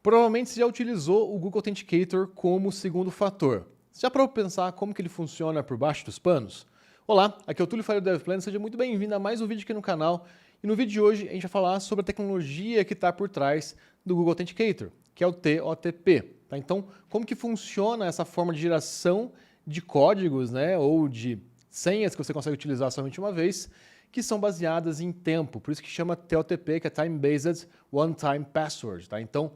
Provavelmente você já utilizou o Google Authenticator como segundo fator. Você já parou para pensar como que ele funciona por baixo dos panos? Olá, aqui é o Túlio Faria do DevPlano, seja muito bem-vindo a mais um vídeo aqui no canal. E no vídeo de hoje a gente vai falar sobre a tecnologia que está por trás do Google Authenticator, que é o TOTP. Tá? Então, como que funciona essa forma de geração de códigos, né, ou de senhas que você consegue utilizar somente uma vez, que são baseadas em tempo, por isso que chama TOTP, que é Time Based One Time Password. Tá? Então,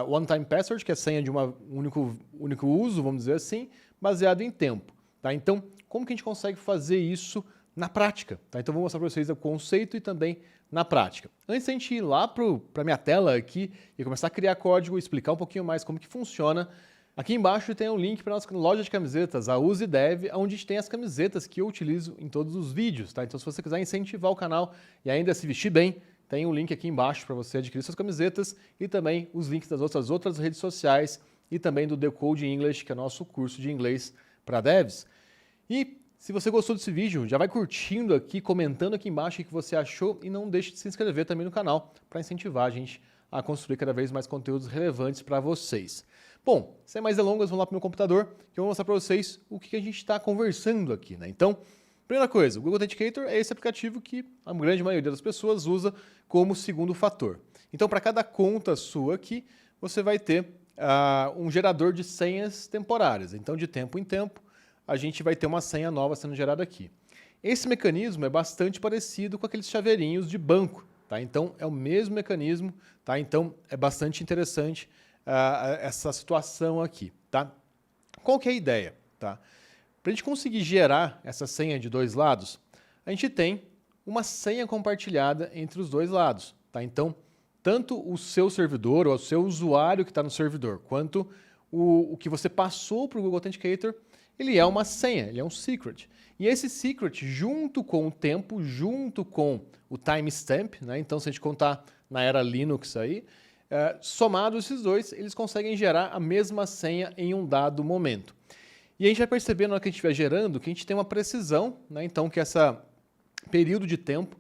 One Time Password, que é senha de um único uso, vamos dizer assim, baseado em tempo. Tá? Então, como que a gente consegue fazer isso na prática? Tá? Então, vou mostrar para vocês o conceito e também na prática. Antes de a gente ir lá para a minha tela aqui e começar a criar código e explicar um pouquinho mais como que funciona, aqui embaixo tem um link para a nossa loja de camisetas, a Use Dev, onde a gente tem as camisetas que eu utilizo em todos os vídeos. Tá? Então, se você quiser incentivar o canal e ainda se vestir bem, tem um link aqui embaixo para você adquirir suas camisetas e também os links das outras redes sociais e também do Decode English, que é nosso curso de inglês para devs. E se você gostou desse vídeo, já vai curtindo aqui, comentando aqui embaixo o que você achou e não deixe de se inscrever também no canal para incentivar a gente a construir cada vez mais conteúdos relevantes para vocês. Bom, sem mais delongas, vamos lá para o meu computador que eu vou mostrar para vocês o que a gente está conversando aqui. Né? Então, primeira coisa, o Google Authenticator é esse aplicativo que a grande maioria das pessoas usa como segundo fator. Então, para cada conta sua aqui, você vai ter um gerador de senhas temporárias. Então, de tempo em tempo, a gente vai ter uma senha nova sendo gerada aqui. Esse mecanismo é bastante parecido com aqueles chaveirinhos de banco. Tá? Então, é o mesmo mecanismo. Tá? Então, é bastante interessante essa situação aqui. Tá? Qual que é a ideia? Tá? Para a gente conseguir gerar essa senha de dois lados, a gente tem uma senha compartilhada entre os dois lados. Tá? Então, tanto o seu servidor, ou o seu usuário que está no servidor, quanto o que você passou para o Google Authenticator, ele é uma senha, ele é um secret. E esse secret, junto com o tempo, junto com o timestamp, né? Então, se a gente contar na era Linux aí, somados esses dois, eles conseguem gerar a mesma senha em um dado momento. E a gente vai perceber na hora que a gente estiver gerando que a gente tem uma precisão, né? Então, que esse período de tempo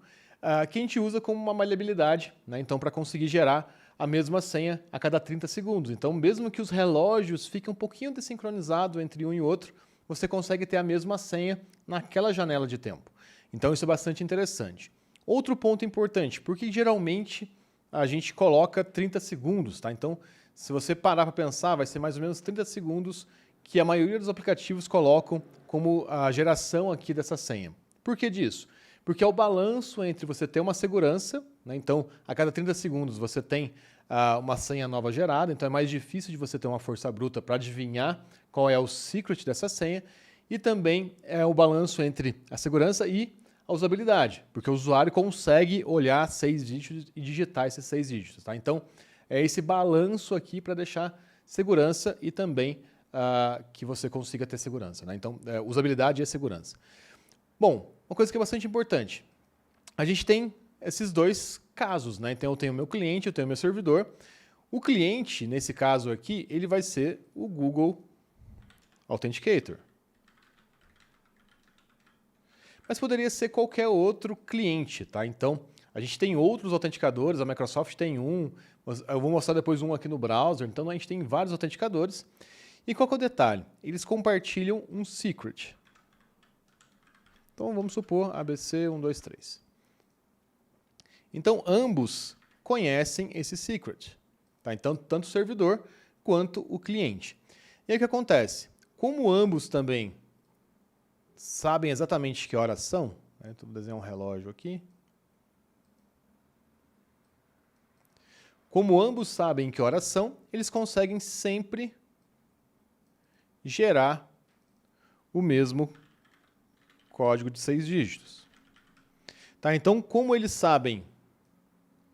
que a gente usa como uma maleabilidade, né? Então, para conseguir gerar a mesma senha a cada 30 segundos. Então, mesmo que os relógios fiquem um pouquinho desincronizados entre um e outro, você consegue ter a mesma senha naquela janela de tempo. Então, isso é bastante interessante. Outro ponto importante, porque geralmente a gente coloca 30 segundos, tá? Então, se você parar para pensar, vai ser mais ou menos 30 segundos que a maioria dos aplicativos colocam como a geração aqui dessa senha. Por que disso? Porque é o balanço entre você ter uma segurança, né? Então, a cada 30 segundos você tem uma senha nova gerada, então é mais difícil de você ter uma força bruta para adivinhar qual é o secret dessa senha, e também é o balanço entre a segurança e a usabilidade, porque o usuário consegue olhar 6 dígitos e digitar esses 6 dígitos. Tá? Então, é esse balanço aqui para deixar segurança e também que você consiga ter segurança. Né? Então, usabilidade e segurança. Bom, uma coisa que é bastante importante, a gente tem esses dois casos, né? Então eu tenho o meu cliente, eu tenho o meu servidor. O cliente, nesse caso aqui, ele vai ser o Google Authenticator. Mas poderia ser qualquer outro cliente, tá? Então, a gente tem outros autenticadores, a Microsoft tem um, eu vou mostrar depois um aqui no browser, então a gente tem vários autenticadores. E qual que é o detalhe? Eles compartilham um secret. Então, vamos supor ABC123. Então, ambos conhecem esse secret. Tá? Então, tanto o servidor quanto o cliente. E aí o que acontece? Como ambos também sabem exatamente que horas são, né? Vou desenhar um relógio aqui. Como ambos sabem que horas são, eles conseguem sempre gerar o mesmo código de 6 dígitos. Tá? Então, como eles sabem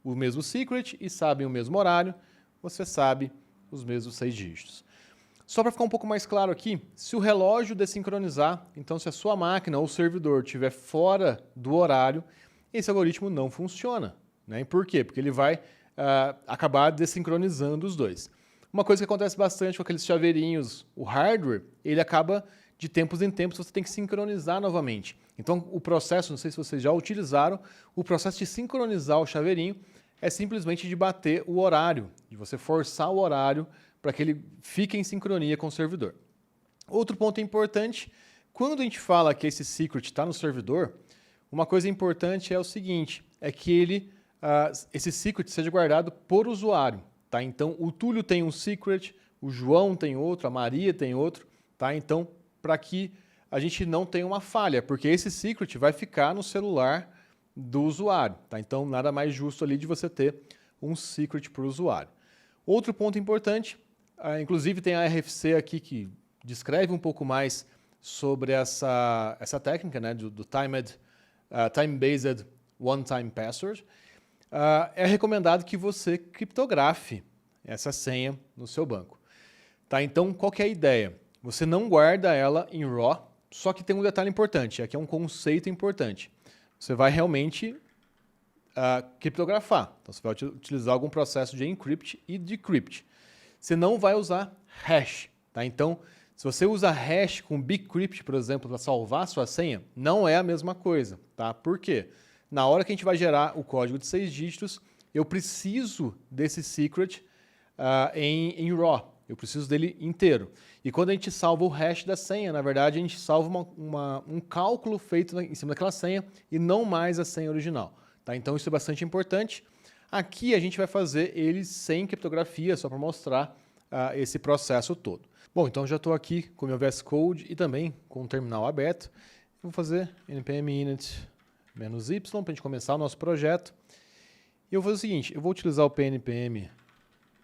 o mesmo secret e sabem o mesmo horário, você sabe os mesmos 6 dígitos. Só para ficar um pouco mais claro aqui, se o relógio desincronizar, então se a sua máquina ou servidor estiver fora do horário, esse algoritmo não funciona. Né? E por quê? Porque ele vai acabar desincronizando os dois. Uma coisa que acontece bastante com aqueles chaveirinhos, o hardware, ele acaba de tempos em tempos, você tem que sincronizar novamente. Então, o processo, não sei se vocês já utilizaram, o processo de sincronizar o chaveirinho é simplesmente de bater o horário, de você forçar o horário para que ele fique em sincronia com o servidor. Outro ponto importante, quando a gente fala que esse secret está no servidor, uma coisa importante é o seguinte, é que esse secret seja guardado por usuário. Tá? Então, o Túlio tem um secret, o João tem outro, a Maria tem outro. Tá? Então, para que a gente não tenha uma falha, porque esse secret vai ficar no celular do usuário. Tá? Então, nada mais justo ali de você ter um secret por usuário. Outro ponto importante, inclusive tem a RFC aqui que descreve um pouco mais sobre essa técnica, né, do time-based one-time password. É recomendado que você criptografe essa senha no seu banco. Tá? Então, qual que é a ideia? Você não guarda ela em RAW, só que tem um detalhe importante, aqui é um conceito importante. Você vai realmente criptografar. Então, você vai utilizar algum processo de encrypt e decrypt. Você não vai usar hash. Tá? Então, se você usa hash com bcrypt, por exemplo, para salvar a sua senha, não é a mesma coisa. Tá? Por quê? Na hora que a gente vai gerar o código de 6 dígitos, eu preciso desse secret em RAW. Eu preciso dele inteiro. E quando a gente salva o hash da senha, na verdade, a gente salva um cálculo feito em cima daquela senha e não mais a senha original. Tá? Então, isso é bastante importante. Aqui, a gente vai fazer ele sem criptografia, só para mostrar esse processo todo. Bom, então já estou aqui com o meu VS Code e também com o terminal aberto. Vou fazer npm init -y para a gente começar o nosso projeto. E eu vou fazer o seguinte, eu vou utilizar o pnpm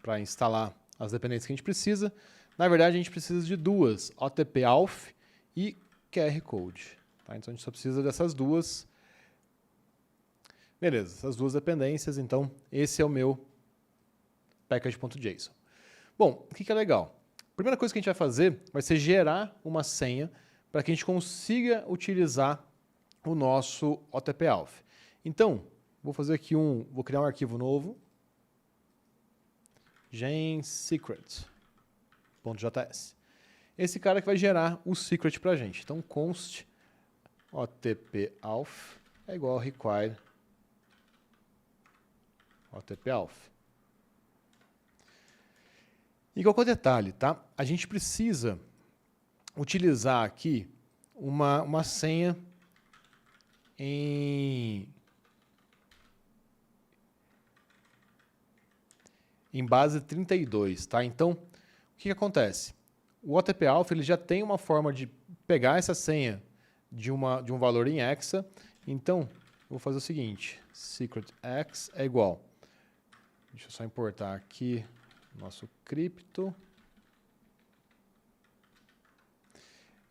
para instalar as dependências que a gente precisa. Na verdade, a gente precisa de duas, otp-auth e QR-code. Tá? Então, a gente só precisa dessas duas. Beleza, essas duas dependências. Então, esse é o meu package.json. Bom, o que é legal? A primeira coisa que a gente vai fazer vai ser gerar uma senha para que a gente consiga utilizar o nosso otp-auth. Então, vou fazer aqui vou criar um arquivo novo, gensecret.js. Esse cara que vai gerar o secret para a gente. Então, const otp-auth é igual a require otp-auth. E qual que é o detalhe, tá? A gente precisa utilizar aqui uma senha em base 32, tá? Então, o que acontece? O otp-auth ele já tem uma forma de pegar essa senha de um valor em hexa. Então, eu vou fazer o seguinte, secret x é igual. Deixa eu só importar aqui nosso cripto.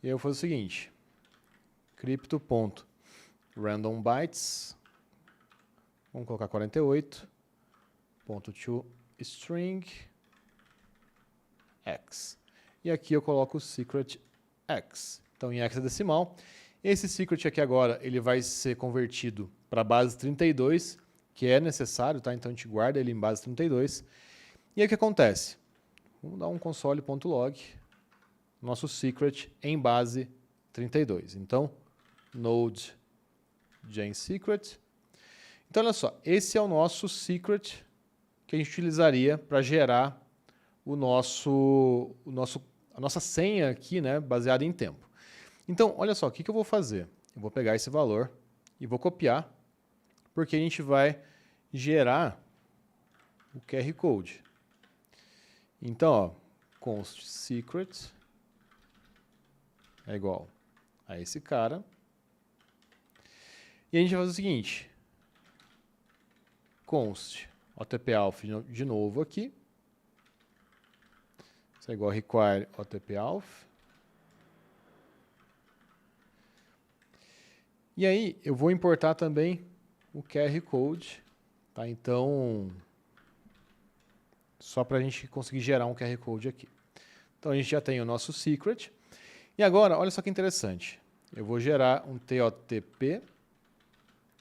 E aí eu vou fazer o seguinte, crypto.randomBytes, vamos colocar 48, .toString x. E aqui eu coloco o secret x. Então, em hexadecimal, esse secret aqui agora ele vai ser convertido para a base 32, que é necessário, tá? Então a gente guarda ele em base 32. E aí o que acontece? Vamos dar um console.log, nosso secret em base 32. Então, node gensecret. Então, olha só, esse é o nosso secret que a gente utilizaria para gerar a nossa senha aqui, né, baseada em tempo. Então, olha só, o que eu vou fazer? Eu vou pegar esse valor e vou copiar, porque a gente vai gerar o QR Code. Então, ó, const secret é igual a esse cara. E a gente vai fazer o seguinte, const otp-auth de novo aqui. Isso é igual a require otp-auth. E aí, eu vou importar também o QR Code, tá? Então, só para a gente conseguir gerar um QR Code aqui. Então, a gente já tem o nosso secret. E agora, olha só que interessante. Eu vou gerar um TOTP,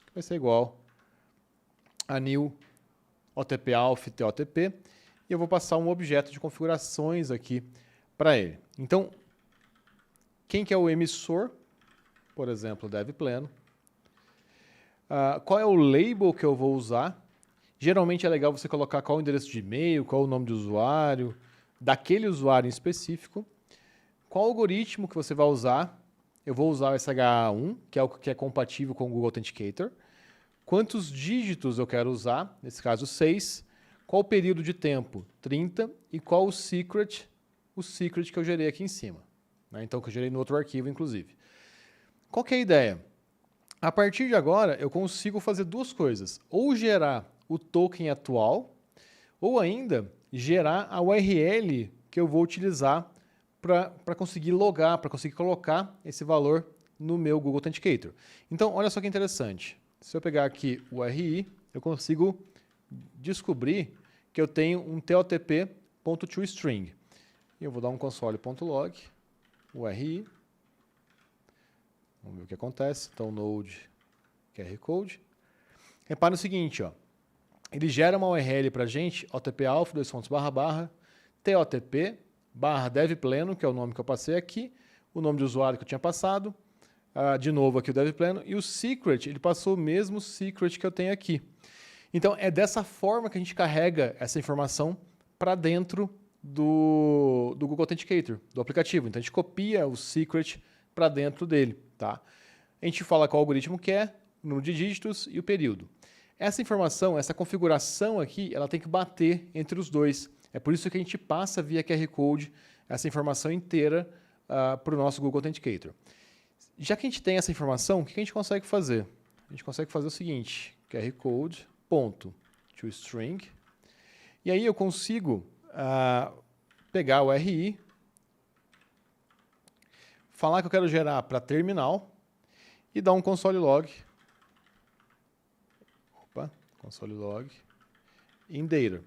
que vai ser igual a new otp-auth TOTP, e eu vou passar um objeto de configurações aqui para ele. Então, quem que é o emissor? Por exemplo, dev pleno. Qual é o label que eu vou usar? Geralmente é legal você colocar qual o endereço de e-mail, qual o nome de usuário, daquele usuário em específico, qual algoritmo que você vai usar. Eu vou usar o SHA-1, que é o que é compatível com o Google Authenticator. Quantos dígitos eu quero usar, nesse caso 6, qual o período de tempo, 30, e qual o secret que eu gerei aqui em cima. Né? Então, que eu gerei no outro arquivo, inclusive. Qual que é a ideia? A partir de agora, eu consigo fazer duas coisas. Ou gerar o token atual, ou ainda gerar a URL que eu vou utilizar para conseguir logar, para conseguir colocar esse valor no meu Google Authenticator. Então, olha só que interessante. Se eu pegar aqui o URI, eu consigo descobrir que eu tenho um TOTP.toString. Eu vou dar um console.log, URI. Vamos ver o que acontece. Então, node QR Code. Repara no seguinte, ó. Ele gera uma URL para a gente, OTP-alpha, TOTP, /devpleno, que é o nome que eu passei aqui, o nome de usuário que eu tinha passado, de novo aqui o devpleno, e o secret, ele passou o mesmo secret que eu tenho aqui. Então, é dessa forma que a gente carrega essa informação para dentro do Google Authenticator, do aplicativo. Então, a gente copia o secret para dentro dele. Tá? A gente fala qual algoritmo que é, o número de dígitos e o período. Essa informação, essa configuração aqui, ela tem que bater entre os dois. É por isso que a gente passa via QR Code essa informação inteira para o nosso Google Authenticator. Já que a gente tem essa informação, o que a gente consegue fazer? A gente consegue fazer o seguinte, QR Code.toString, e aí eu consigo pegar o RI, falar que eu quero gerar para terminal e dar um console log. Console log in data,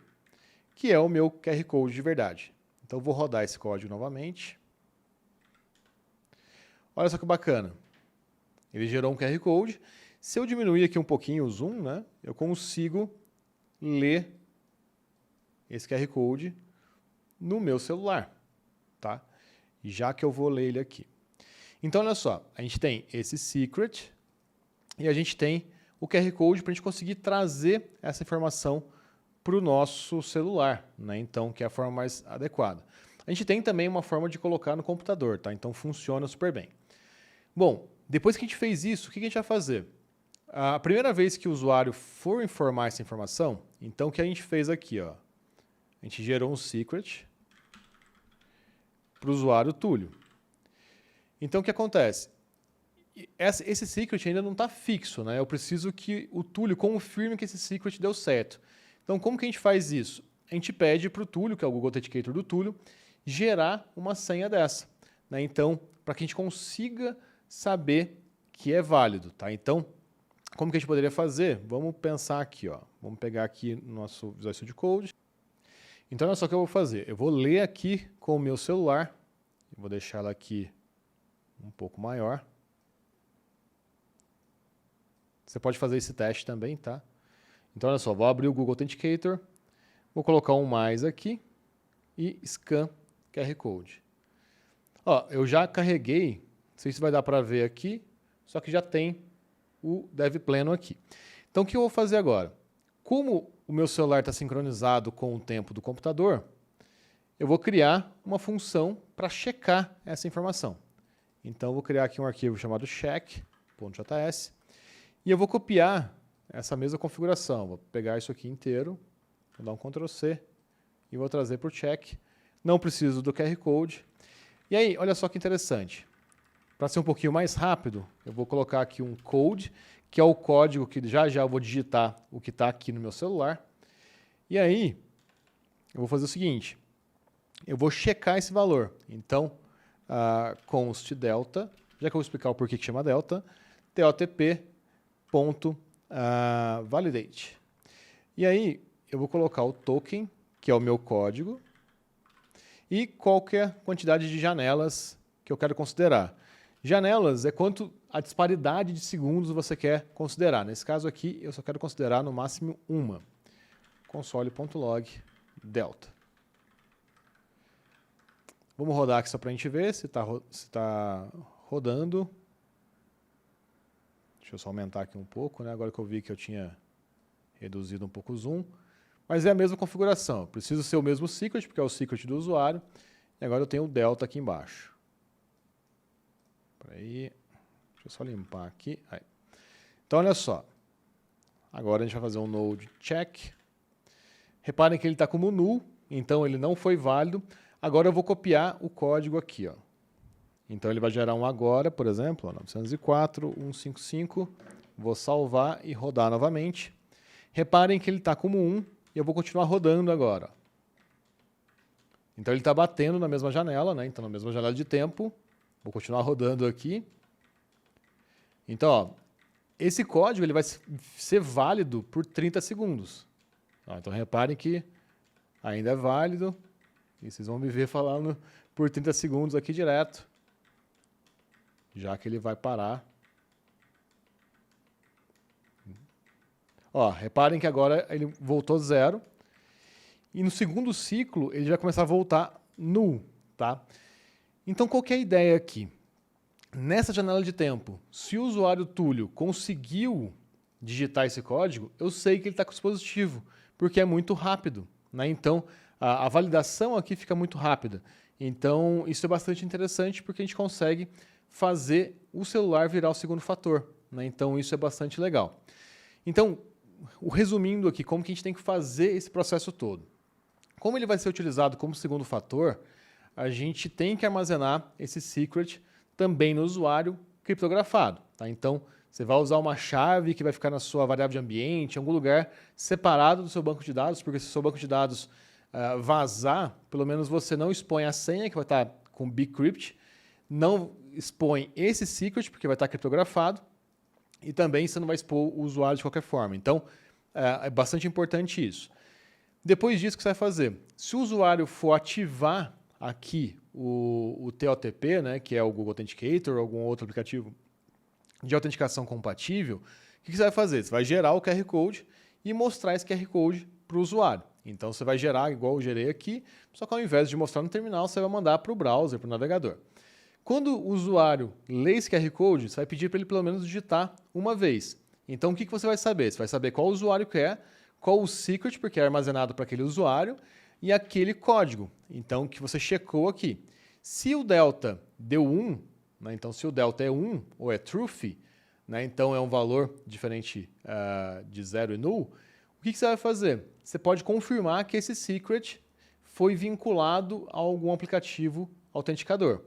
que é o meu QR Code de verdade. Então, eu vou rodar esse código novamente. Olha só que bacana. Ele gerou um QR Code. Se eu diminuir aqui um pouquinho o zoom, né, eu consigo ler esse QR Code no meu celular. Tá? Já que eu vou ler ele aqui. Então, olha só. A gente tem esse secret e a gente tem o QR Code para a gente conseguir trazer essa informação para o nosso celular, né? Então, que é a forma mais adequada. A gente tem também uma forma de colocar no computador, tá? Então funciona super bem. Bom, depois que a gente fez isso, o que a gente vai fazer? A primeira vez que o usuário for informar essa informação, então o que a gente fez aqui? Ó, a gente gerou um secret para o usuário Túlio. Então o que acontece? Esse secret ainda não está fixo, né? Eu preciso que o Túlio confirme que esse secret deu certo. Então, como que a gente faz isso? A gente pede para o Túlio, que é o Google Authenticator do Túlio, gerar uma senha dessa. Né? Então, para que a gente consiga saber que é válido. Tá? Então, como que a gente poderia fazer? Vamos pensar aqui. Ó. Vamos pegar aqui no nosso Visual Studio Code. Então, olha só o que eu vou fazer. Eu vou ler aqui com o meu celular. Vou deixar ela aqui um pouco maior. Você pode fazer esse teste também, tá? Então, olha só, vou abrir o Google Authenticator, vou colocar um mais aqui e scan QR Code. Ó, eu já carreguei, não sei se vai dar para ver aqui, só que já tem o devpleno aqui. Então, o que eu vou fazer agora? Como o meu celular está sincronizado com o tempo do computador, eu vou criar uma função para checar essa informação. Então, eu vou criar aqui um arquivo chamado check.js, e eu vou copiar essa mesma configuração. Vou pegar isso aqui inteiro, vou dar um Ctrl+C e vou trazer para o check. Não preciso do QR Code. E aí, olha só que interessante. Para ser um pouquinho mais rápido, eu vou colocar aqui um code, que é o código que já eu vou digitar o que está aqui no meu celular. E aí, eu vou fazer o seguinte. Eu vou checar esse valor. Então, const delta, já que eu vou explicar o porquê que chama delta, TOTP.validate. E aí, eu vou colocar o token, que é o meu código, e qualquer quantidade de janelas que eu quero considerar. Janelas é quanto a disparidade de segundos você quer considerar. Nesse caso aqui, eu só quero considerar no máximo uma. Console.log delta. Vamos rodar aqui só para a gente ver se está rodando. Deixa eu só aumentar aqui um pouco, né? Agora que eu vi que eu tinha reduzido um pouco o zoom, mas é a mesma configuração. Eu preciso ser o mesmo secret, porque é o secret do usuário, e agora eu tenho o delta aqui embaixo. Aí, deixa eu só limpar aqui. Aí. Então, olha só. Agora a gente vai fazer um node check. Reparem que ele está como null, então ele não foi válido. Agora eu vou copiar o código aqui, ó. Então ele vai gerar um agora, por exemplo, 904.155. Vou salvar e rodar novamente. Reparem que ele está como 1 e eu vou continuar rodando agora. Então ele está batendo na mesma janela, né? Então na mesma janela de tempo. Vou continuar rodando aqui. Então, ó, esse código ele vai ser válido por 30 segundos. Então reparem que ainda é válido. E vocês vão me ver falando por 30 segundos aqui direto. Já que ele vai parar. Ó, reparem que agora ele voltou zero. E no segundo ciclo ele vai começar a voltar null. Tá? Então qual que é a ideia aqui? Nessa janela de tempo, se o usuário Túlio conseguiu digitar esse código, eu sei que ele está com dispositivo, porque é muito rápido. Né? Então, a validação aqui fica muito rápida. Então, isso é bastante interessante, porque a gente consegue fazer o celular virar o segundo fator. Né? Então, isso é bastante legal. Então, resumindo aqui, como que a gente tem que fazer esse processo todo? Como ele vai ser utilizado como segundo fator, a gente tem que armazenar esse secret também no usuário criptografado. Tá? Então, você vai usar uma chave que vai ficar na sua variável de ambiente, em algum lugar separado do seu banco de dados, porque se o seu banco de dados vazar, pelo menos você não expõe a senha, que vai estar com bcrypt, não expõe esse secret, porque vai estar criptografado, e também você não vai expor o usuário de qualquer forma. Então, é bastante importante isso. Depois disso, o que você vai fazer? Se o usuário for ativar aqui o TOTP, né, que é o Google Authenticator ou algum outro aplicativo de autenticação compatível, o que você vai fazer? Você vai gerar o QR Code e mostrar esse QR Code para o usuário. Então você vai gerar igual eu gerei aqui, só que ao invés de mostrar no terminal, você vai mandar para o browser, para o navegador. Quando o usuário lê esse QR Code, você vai pedir para ele pelo menos digitar uma vez. Então o que você vai saber? Você vai saber qual usuário que é, qual o secret, porque é armazenado para aquele usuário, e aquele código, então, que você checou aqui. Se o delta deu 1, né, então se o delta é 1 ou é truth, né, então é um valor diferente de 0 e null, o que você vai fazer? Você pode confirmar que esse secret foi vinculado a algum aplicativo autenticador.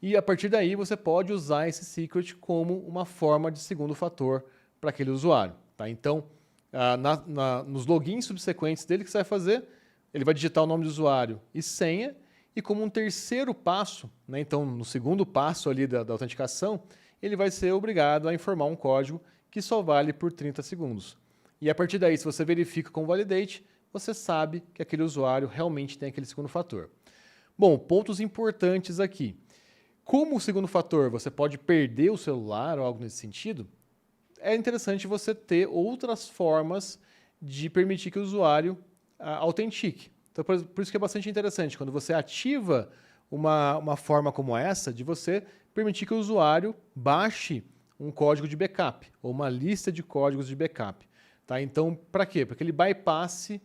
E a partir daí você pode usar esse secret como uma forma de segundo fator para aquele usuário. Tá? Então, nos logins subsequentes dele, o que você vai fazer? Ele vai digitar o nome do usuário e senha, e como um terceiro passo, né, então no segundo passo ali da autenticação, ele vai ser obrigado a informar um código que só vale por 30 segundos. E a partir daí, se você verifica com o validate, você sabe que aquele usuário realmente tem aquele segundo fator. Bom, pontos importantes aqui. Como o segundo fator você pode perder o celular ou algo nesse sentido, é interessante você ter outras formas de permitir que o usuário autentique. Então, por isso que é bastante interessante, quando você ativa uma forma como essa, de você permitir que o usuário baixe um código de backup, ou uma lista de códigos de backup. Tá? Então, para quê? Para que ele bypasse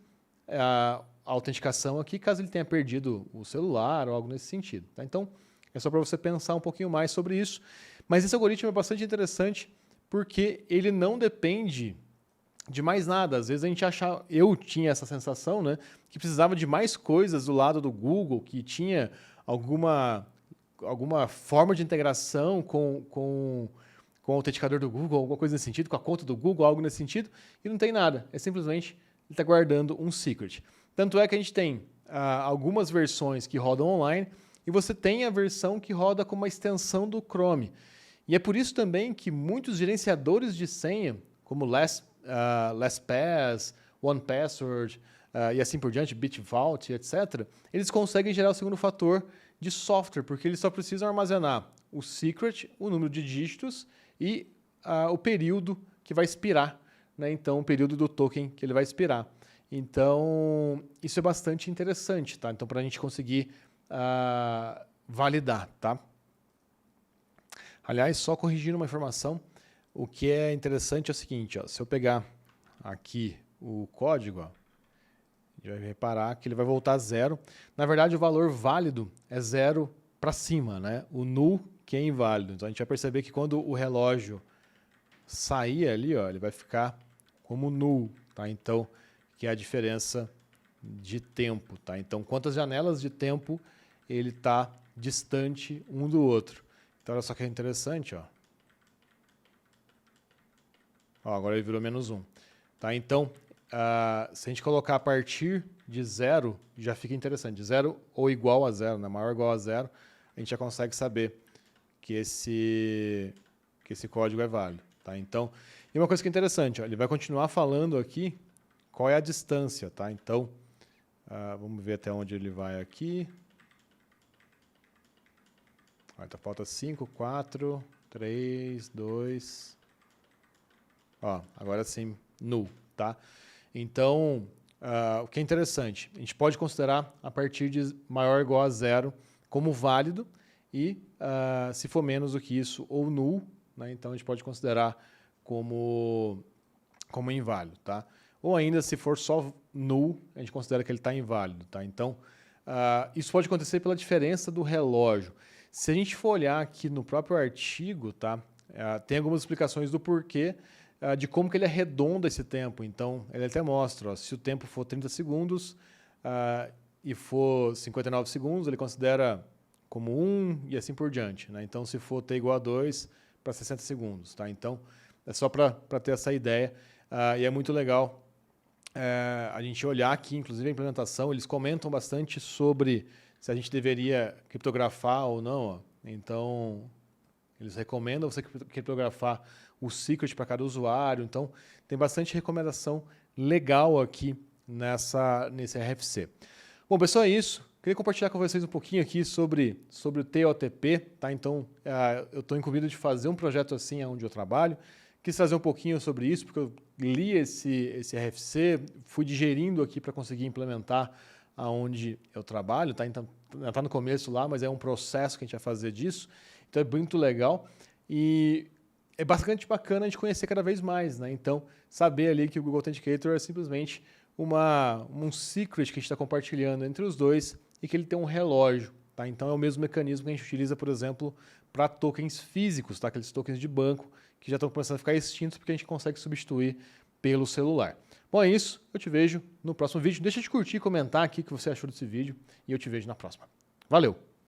a autenticação aqui, caso ele tenha perdido o celular ou algo nesse sentido. Tá? Então, é só para você pensar um pouquinho mais sobre isso. Mas esse algoritmo é bastante interessante, porque ele não depende de mais nada. Às vezes a gente achava, eu tinha essa sensação, né, que precisava de mais coisas do lado do Google, que tinha alguma forma de integração com o autenticador do Google, alguma coisa nesse sentido, com a conta do Google, algo nesse sentido, e não tem nada. É simplesmente ele está guardando um secret. Tanto é que a gente tem algumas versões que rodam online, e você tem a versão que roda com uma extensão do Chrome. E é por isso também que muitos gerenciadores de senha, como LastPass, OnePassword e assim por diante, BitVault, etc., eles conseguem gerar o segundo fator de software, porque eles só precisam armazenar o secret, o número de dígitos e o período que vai expirar, né? Então, o período do token que ele vai expirar. Então, isso é bastante interessante, tá? Então, para a gente conseguir validar, tá? Aliás, só corrigindo uma informação, o que é interessante é o seguinte, ó, se eu pegar aqui o código, ó, a gente vai reparar que ele vai voltar a 0. Na verdade, o valor válido é 0 para cima, né? O null que é inválido. Então a gente vai perceber que quando o relógio sair ali, ó, ele vai ficar como null, tá? Então, que é a diferença de tempo, tá? Então, quantas janelas de tempo ele está distante um do outro. Então, olha só que é interessante, ó. Ó, agora ele virou -1. Tá? Então, se a gente colocar a partir de 0, já fica interessante. De 0 ou igual a 0, né? Maior ou igual a 0, a gente já consegue saber que esse código é válido. Tá? Então, e uma coisa que é interessante, ó, ele vai continuar falando aqui qual é a distância. Tá? Então, vamos ver até onde ele vai aqui. Então, falta 5, 4, 3, 2... Ó, agora sim, null, tá? Então, o que é interessante, a gente pode considerar a partir de maior ou igual a 0 como válido e se for menos do que isso, ou null, né? Então a gente pode considerar como inválido, tá? Ou ainda, se for só null, a gente considera que ele está inválido, tá? Então, isso pode acontecer pela diferença do relógio. Se a gente for olhar aqui no próprio artigo, tá? Tem algumas explicações do porquê de como que ele arredonda esse tempo. Então, ele até mostra, ó, se o tempo for 30 segundos e for 59 segundos, ele considera como 1 e assim por diante, né? Então, se for t igual a 2, para 60 segundos. Tá? Então, é só para ter essa ideia. E é muito legal a gente olhar aqui, inclusive a implementação, eles comentam bastante sobre se a gente deveria criptografar ou não. Ó. Então, eles recomendam você criptografar o secret para cada usuário. Então, tem bastante recomendação legal aqui nesse RFC. Bom, pessoal, é isso. Queria compartilhar com vocês um pouquinho aqui sobre o TOTP. Tá? Então, eu estou incumbido de fazer um projeto assim onde eu trabalho. Quis trazer um pouquinho sobre isso, porque eu li esse RFC, fui digerindo aqui para conseguir implementar aonde eu trabalho. Tá? Então, está no começo lá, mas é um processo que a gente vai fazer disso. Então, é muito legal. E é bastante bacana a gente conhecer cada vez mais, né? Então, saber ali que o Google Authenticator é simplesmente um secret que a gente está compartilhando entre os dois e que ele tem um relógio, tá? Então, é o mesmo mecanismo que a gente utiliza, por exemplo, para tokens físicos, tá? Aqueles tokens de banco que já estão começando a ficar extintos porque a gente consegue substituir pelo celular. Bom, é isso. Eu te vejo no próximo vídeo. Deixa de curtir e comentar aqui o que você achou desse vídeo e eu te vejo na próxima. Valeu!